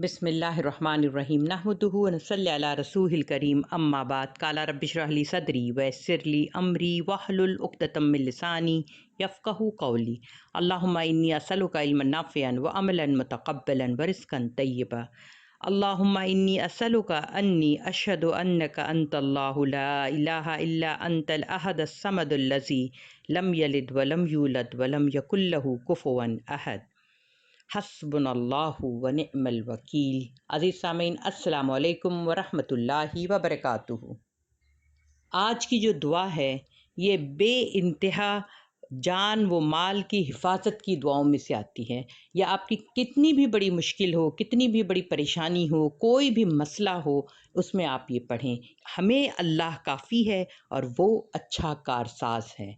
बिस्मिल्लाहिर्रहमानिर्रहीम नहमदुहु व नसल्ली अला रसूलिल करीम अम्मा बाद काला रब्बि इश्रह ली सदरी व यस्सिर ली अमरी वहलुल उक़दतम मिन लिसानी यफ़क़हू क़ौली। अल्लाहुम्मा इन्नी असअलुका इल्मन नाफ़िअन व अमलन मुतक़ब्बलन व रिज़्क़न तय्यबा। अल्लाहुम्मा इन्नी असअलुका अन्नी अशहदु अन्नका अंतल्लाहु ला इलाहा इल्ला अंतल अहदस समदुल लज़ी लम यलिद व लम यूलद व लम यकुल लहू कुफ़ुवन अहद। हस्बुनल्लाहु व निअमल वकील। अज़ीज़ सामीन, अस्सलामु अलैकुम व रहमतुल्लाहि व बरकातुहू। आज की जो दुआ है ये बे इंतहा जान व माल की हिफाजत की दुआओं में से आती है। या आपकी कितनी भी बड़ी मुश्किल हो, कितनी भी बड़ी परेशानी हो, कोई भी मसला हो, उसमें आप ये पढ़ें, हमें अल्लाह काफ़ी है और वो अच्छा कारसाज है।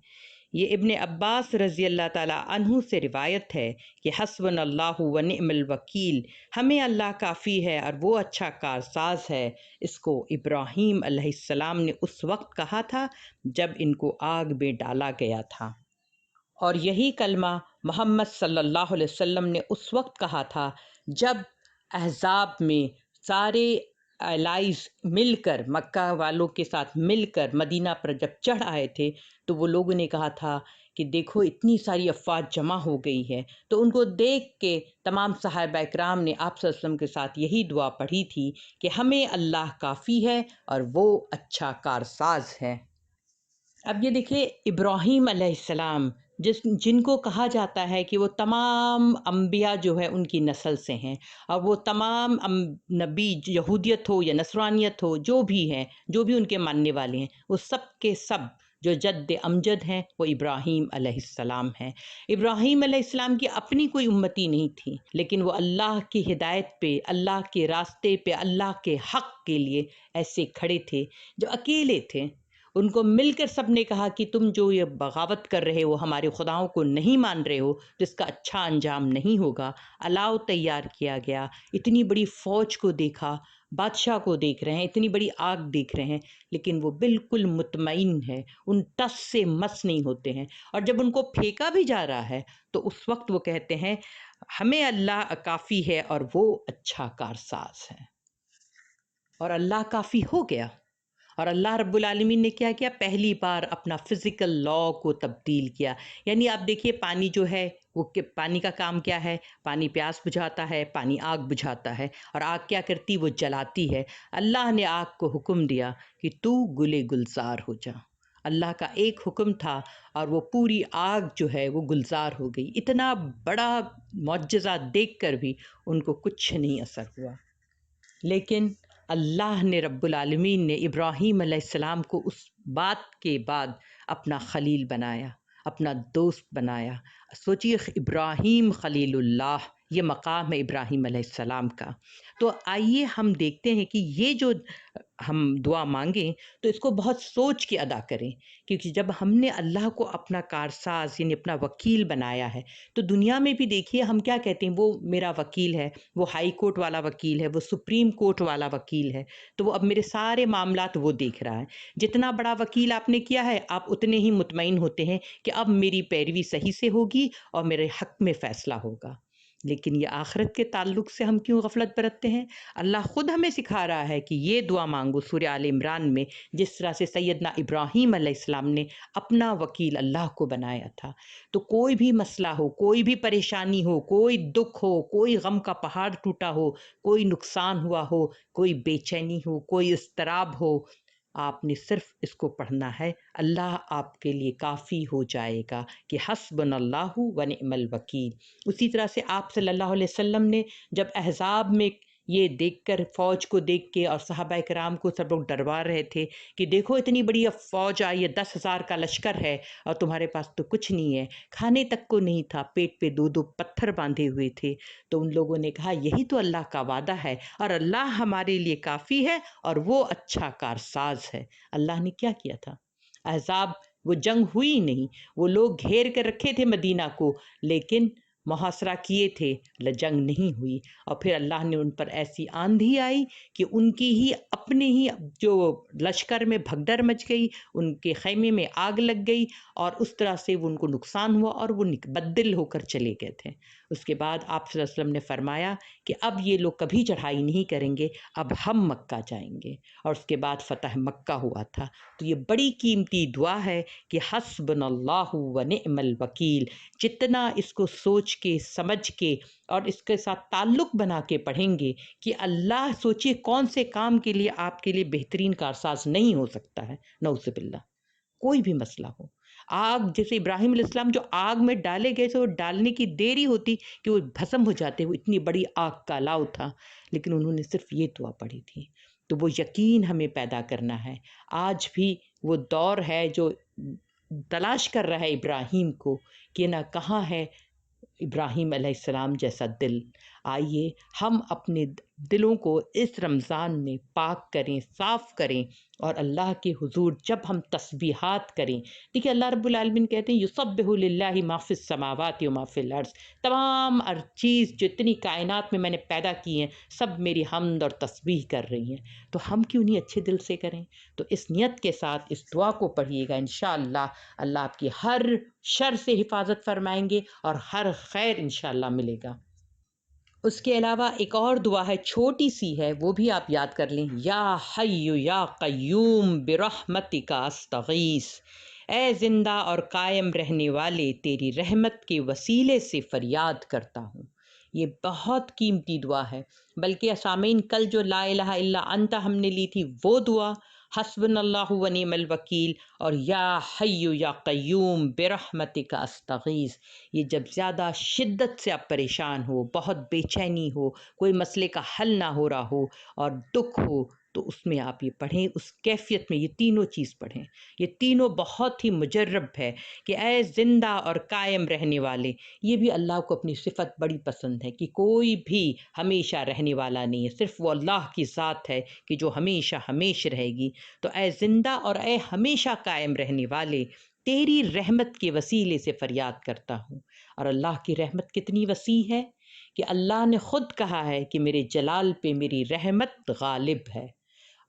ये इब्ने अब्बास रज़ी अल्लाह ताला अन्हु से रिवायत है कि हस्बुनल्लाहु व निअमल वकील, हमें अल्लाह काफ़ी है और वो अच्छा कारसाज है। इसको इब्राहीम अलैहिस्सलाम ने उस वक्त कहा था जब इनको आग में डाला गया था, और यही कलमा मोहम्मद सल्लल्लाहु अलैहि वसल्लम ने उस वक्त कहा था जब अहज़ाब में सारे अलाइज़ मिलकर, मक्का वालों के साथ मिलकर मदीना पर जब चढ़ आए थे, तो वो लोगों ने कहा था कि देखो इतनी सारी अफ़वाज जमा हो गई है। तो उनको देख के तमाम सहाबा इकराम ने आप सल्लल्लाहु अलैहि वसल्लम के साथ यही दुआ पढ़ी थी कि हमें अल्लाह काफ़ी है और वो अच्छा कारसाज है। अब ये देखिए, इब्राहीम अलैहिस्सलाम जिनको कहा जाता है कि वो तमाम अम्बिया जो है उनकी नस्ल से हैं, और वो तमाम नबी, यहूदियत हो या नसरानियत हो, जो भी हैं, जो भी उनके मानने वाले हैं, वो सब के सब जो जद्द अमजद हैं वो इब्राहीम अलैहिस्सलाम हैं। इब्राहीम अलैहिस्सलाम की अपनी कोई उम्मती नहीं थी, लेकिन वो अल्लाह की हिदायत पे, अल्लाह के रास्ते पे, अल्लाह के हक़ के लिए ऐसे खड़े थे जो अकेले थे। उनको मिलकर सब ने कहा कि तुम जो ये बगावत कर रहे हो, हमारे खुदाओं को नहीं मान रहे हो, तो इसका अच्छा अंजाम नहीं होगा। अलाव तैयार किया गया, इतनी बड़ी फ़ौज को देखा, बादशाह को देख रहे हैं, इतनी बड़ी आग देख रहे हैं, लेकिन वो बिल्कुल मुतमईन है, उन टस से मस नहीं होते हैं। और जब उनको फेंका भी जा रहा है तो उस वक्त वो कहते हैं हमें अल्लाह काफ़ी है और वो अच्छा कारसाज है। और अल्लाह काफ़ी हो गया। और अल्लाह रब्बुल आलमीन ने क्या किया, पहली बार अपना फ़िज़िकल लॉ को तब्दील किया। यानी आप देखिए, पानी जो है वो पानी का काम क्या है? पानी प्यास बुझाता है, पानी आग बुझाता है, और आग क्या करती? वो जलाती है। अल्लाह ने आग को हुक्म दिया कि तू गुले गुलजार हो जा। अल्लाह का एक हुक्म था और वो पूरी आग जो है वो गुलजार हो गई। इतना बड़ा मौजज़ा देख कर भी उनको कुछ नहीं असर हुआ। लेकिन अल्लाह ने, रब्बुल आलमीन ने इब्राहीम अलैहिस्सलाम को उस बात के बाद अपना खलील बनाया, अपना दोस्त बनाया। सोचिए, इब्राहीम खलीलुल्लाह, ये मकाम है इब्राहीम अलैहिस्सलाम का। तो आइए हम देखते हैं कि ये जो हम दुआ मांगें तो इसको बहुत सोच के अदा करें, क्योंकि जब हमने अल्लाह को अपना कारसाज यानी अपना वकील बनाया है, तो दुनिया में भी देखिए हम क्या कहते हैं, वो मेरा वकील है, वो हाई कोर्ट वाला वकील है, वो सुप्रीम कोर्ट वाला वकील है, तो वो अब मेरे सारे मामलात वो देख रहा है। जितना बड़ा वकील आपने किया है, आप उतने ही मुतमईन होते हैं कि अब मेरी पैरवी सही से होगी और मेरे हक़ में फ़ैसला होगा। लेकिन ये आखिरत के ताल्लुक से हम क्यों गफलत बरतते हैं? अल्लाह ख़ुद हमें सिखा रहा है कि ये दुआ मांगो सूरह आल इमरान में, जिस तरह से सैयदना इब्राहीम अलैहिस्सलाम ने अपना वकील अल्लाह को बनाया था। तो कोई भी मसला हो, कोई भी परेशानी हो, कोई दुख हो, कोई गम का पहाड़ टूटा हो, कोई नुकसान हुआ हो, कोई बेचैनी हो, कोई इज़्तिराब हो, आपने सिर्फ़ इसको पढ़ना है, अल्लाह आपके लिए काफ़ी हो जाएगा कि हस्बुनल्लाहु व निअमल वकील। उसी तरह से आप सल्लल्लाहु अलैहि वसल्लम ने जब अहज़ाब में ये देखकर, फ़ौज को देख के, और सहाबा इकराम को सब लोग डरवा रहे थे कि देखो इतनी बड़ी अब फ़ौज आई है, 10,000 का लश्कर है और तुम्हारे पास तो कुछ नहीं है, खाने तक को नहीं था, पेट पे 2-2 पत्थर बांधे हुए थे। तो उन लोगों ने कहा यही तो अल्लाह का वादा है और अल्लाह हमारे लिए काफ़ी है और वो अच्छा कारसाज है। अल्लाह ने क्या किया था? अहज़ाब, वो जंग हुई ही नहीं, वो लोग घेर कर रखे थे मदीना को, लेकिन मुहासरा किए थे, जंग नहीं हुई। और फिर अल्लाह ने उन पर ऐसी आंधी आई कि उनकी ही अपने ही जो लश्कर में भगदड़ मच गई, उनके खैमे में आग लग गई और उस तरह से वो उनको नुकसान हुआ और वो बददिल होकर चले गए थे। اس کے بعد آپ صلی اللہ علیہ وسلم نے فرمایا کہ اب یہ لوگ کبھی چڑھائی نہیں کریں گے، اب ہم مکہ جائیں گے، اور اس کے بعد فتح مکہ ہوا تھا۔ تو یہ بڑی قیمتی دعا ہے کہ حسبنا اللہ و نعم الوکیل، جتنا اس کو سوچ کے سمجھ کے اور اس کے ساتھ تعلق بنا کے پڑھیں گے کہ اللہ سوچیے کون سے کام کے لیے آپ کے لیے بہترین کارساز نہیں ہو سکتا ہے، نعوذ باللہ، کوئی بھی مسئلہ ہو۔ آگ، جیسے ابراہیم علیہ السلام جو آگ میں ڈالے گئے تھے، وہ ڈالنے کی دیری ہوتی کہ وہ بھسم ہو جاتے، وہ اتنی بڑی آگ کا الاؤ تھا، لیکن انہوں نے صرف یہ دعا پڑھی تھی۔ تو وہ یقین ہمیں پیدا کرنا ہے۔ آج بھی وہ دور ہے جو تلاش کر رہا ہے ابراہیم کو کہ نہ کہاں ہے ابراہیم علیہ السلام جیسا دل۔ آئیے ہم اپنے دلوں کو اس رمضان میں پاک کریں، صاف کریں، اور اللہ کے حضور جب ہم تسبیحات کریں، دیکھیے اللہ رب العالمین کہتے ہیں یسبح للہ ما فی السماوات و ما فی الارض، تمام ہر چیز جتنی کائنات میں میں نے پیدا کی ہیں سب میری حمد اور تسبیح کر رہی ہیں، تو ہم کیوں نہیں اچھے دل سے کریں؟ تو اس نیت کے ساتھ اس دعا کو پڑھیے گا، انشاءاللہ اللہ آپ کی ہر شر سے حفاظت فرمائیں گے اور ہر خیر انشاءاللہ ملے گا۔ اس کے علاوہ ایک اور دعا ہے، چھوٹی سی ہے، وہ بھی آپ یاد کر لیں، یا حی یا قیوم برحمتک استغیث، اے زندہ اور قائم رہنے والے تیری رحمت کے وسیلے سے فریاد کرتا ہوں۔ یہ بہت قیمتی دعا ہے، بلکہ سامعین کل جو لا الہ الا انت ہم نے لی تھی وہ دعا، حسبنا اللہ و نعم الوکیل، اور یا حی یا قیوم برحمتک استغیث، یہ جب زیادہ شدت سے آپ پریشان ہو، بہت بے چینی ہو، کوئی مسئلے کا حل نہ ہو رہا ہو اور دکھ ہو، تو اس میں آپ یہ پڑھیں، اس کیفیت میں یہ تینوں چیز پڑھیں۔ یہ تینوں بہت ہی مجرب ہے کہ اے زندہ اور قائم رہنے والے، یہ بھی اللہ کو اپنی صفت بڑی پسند ہے کہ کوئی بھی ہمیشہ رہنے والا نہیں ہے، صرف وہ اللہ کی ذات ہے کہ جو ہمیشہ ہمیش رہے گی۔ تو اے زندہ اور اے ہمیشہ قائم رہنے والے، تیری رحمت کے وسیلے سے فریاد کرتا ہوں۔ اور اللہ کی رحمت کتنی وسیع ہے کہ اللہ نے خود کہا ہے کہ میرے جلال پہ میری رحمت غالب ہے۔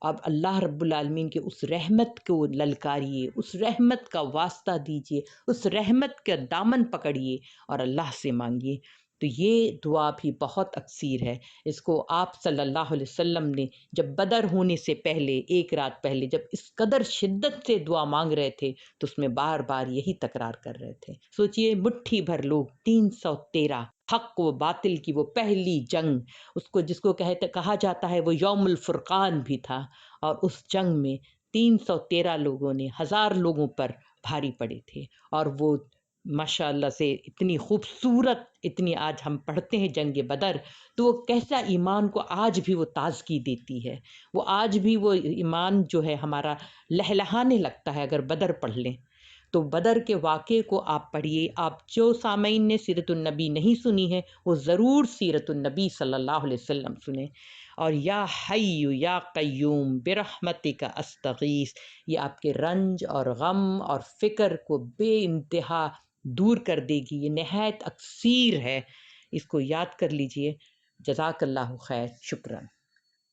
اب اللہ رب العالمین کے اس رحمت کو للکاریے، اس رحمت کا واسطہ دیجیے، اس رحمت کا دامن پکڑیے اور اللہ سے مانگیے۔ تو یہ دعا بھی بہت اکثیر ہے، اس کو آپ صلی اللہ علیہ وسلم نے جب بدر ہونے سے پہلے، ایک رات پہلے، جب اس قدر شدت سے دعا مانگ رہے تھے تو اس میں بار بار یہی تکرار کر رہے تھے۔ سوچئے مٹھی بھر لوگ، 313، حق و باطل کی وہ پہلی جنگ، اس کو جس کو کہا جاتا ہے وہ یوم الفرقان بھی تھا، اور اس جنگ میں 313 لوگوں نے 1000 لوگوں پر بھاری پڑے تھے، اور وہ ماشاء اللہ سے اتنی خوبصورت، اتنی، آج ہم پڑھتے ہیں جنگ بدر تو وہ کیسا ایمان کو آج بھی وہ تازگی دیتی ہے، وہ آج بھی وہ ایمان جو ہے ہمارا لہلہانے لگتا ہے اگر بدر پڑھ لیں۔ تو بدر کے واقعے کو آپ پڑھیے، آپ جو سامعین نے سیرت النبی نہیں سنی ہے وہ ضرور سیرت النبی صلی اللہ علیہ وسلم سنیں۔ اور یا حی یا قیوم برحمتک استغیث، یہ آپ کے رنج اور غم اور فکر کو بے انتہا دور کر دے گی، یہ نہایت اکثیر ہے، اس کو یاد کر لیجئے۔ جزاک اللہ خیر، شکراً۔